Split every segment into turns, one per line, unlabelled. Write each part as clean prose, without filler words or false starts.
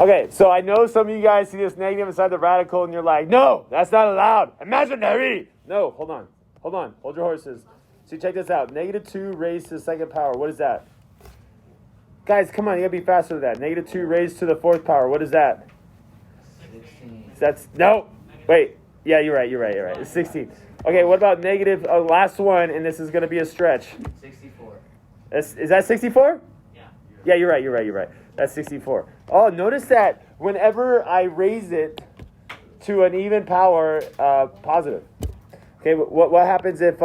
Okay, so I know some of you guys see this negative inside the radical and you're like, no, that's not allowed. Imaginary. No, hold on. Hold your horses. So check this out. Negative 2 raised to the second power. What is that? Guys, come on. You got to be faster than that. Negative 2 raised to the fourth power. What is that?
16.
No. Wait. Yeah, you're right. It's 16. Okay, what about negative, last one, and this is going to be a stretch.
64.
Is that 64?
Yeah.
Yeah, you're right. That's 64. Oh, notice that whenever I raise it to an even power, positive. Okay, what happens if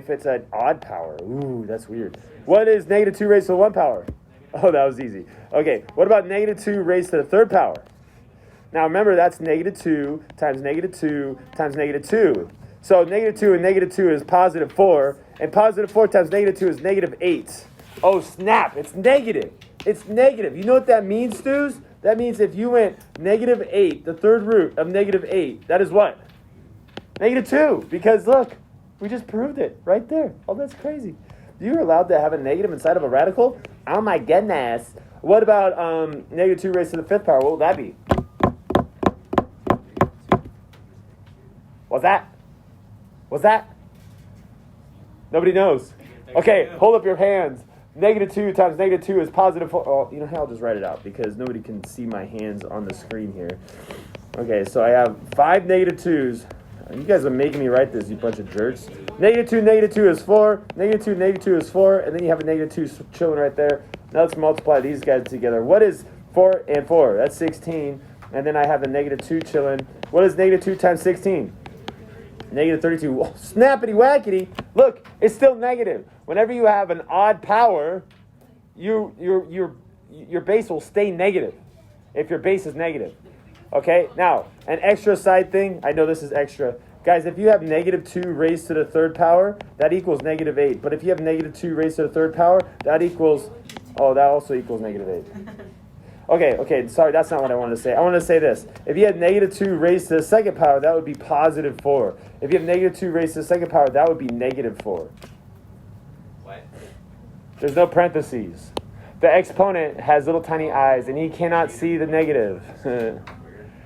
it's an odd power? Ooh, that's weird. What is negative 2 raised to the 1 power? Oh, that was easy. Okay, what about negative 2 raised to the third power? Now remember, that's negative 2 times negative 2 times negative 2. So negative 2 and negative 2 is positive 4, and positive 4 times negative 2 is negative 8. Oh, snap, it's negative. It's negative. You know what that means, Stews? That means if you went negative 8, the third root of negative 8, that is what? Negative 2, because look, we just proved it right there. Oh, that's crazy. You're allowed to have a negative inside of a radical? Oh my goodness. What about negative 2 raised to the fifth power? What would that be? What's that? Nobody knows. Okay, hold up your hands. Negative 2 times negative 2 is positive 4. Oh, you know how I'll just write it out because nobody can see my hands on the screen here. Okay, so I have 5 negative 2s. You guys are making me write this, you bunch of jerks. Negative 2 is 4. Negative 2 is 4. And then you have a negative 2 chilling right there. Now let's multiply these guys together. What is 4 and 4? That's 16. And then I have the negative 2 chilling. What is negative 2 times 16? Negative 32. Oh, snappity whackity. Look, it's still negative. Whenever you have an odd power, your base will stay negative if your base is negative. Okay, now, an extra side thing. I know this is extra. Guys, if you have negative 2 raised to the third power, that equals negative 8. But if you have negative 2 raised to the third power, that also equals negative 8. Okay, sorry, that's not what I wanted to say. I want to say this. If you had negative 2 raised to the second power, that would be positive 4. If you have negative 2 raised to the second power, that would be negative 4.
What?
There's no parentheses. The exponent has little tiny eyes, and he cannot see the negative.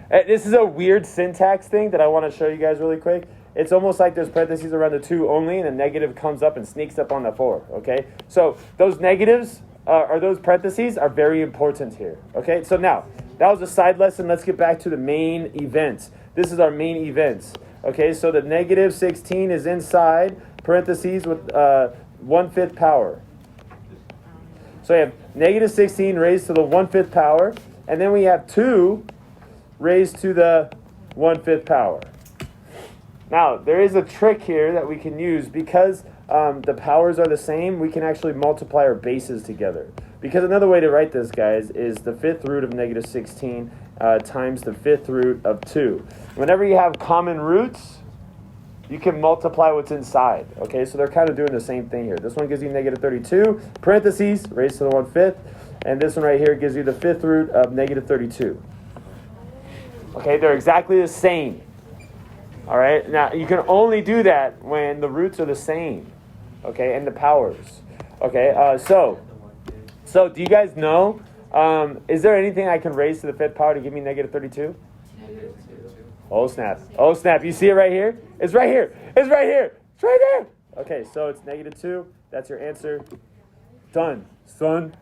This is a weird syntax thing that I want to show you guys really quick. It's almost like there's parentheses around the 2 only, and the negative comes up and sneaks up on the 4, okay? So those negatives, or those parentheses, are very important here, okay? So now, that was a side lesson. Let's get back to the main events. This is our main events, okay? So the negative 16 is inside parentheses with 1/5 power. So we have negative 16 raised to the 1/5 power, and then we have 2 raised to the 1/5 power. Now, there is a trick here that we can use because the powers are the same. We can actually multiply our bases together. Because another way to write this, guys, is the 5th root of negative 16 times the 5th root of 2. Whenever you have common roots, you can multiply what's inside. Okay, so they're kind of doing the same thing here. This one gives you negative 32, parentheses, raised to the 1/5. And this one right here gives you the 5th root of negative 32. Okay, they're exactly the same. All right, now you can only do that when the roots are the same, okay, and the powers. Okay, so do you guys know, is there anything I can raise to the 5th power to give me negative 32?
Negative 2.
Oh, snap. You see it right here? It's right here. It's right there. Okay, so it's negative 2. That's your answer. Done, son.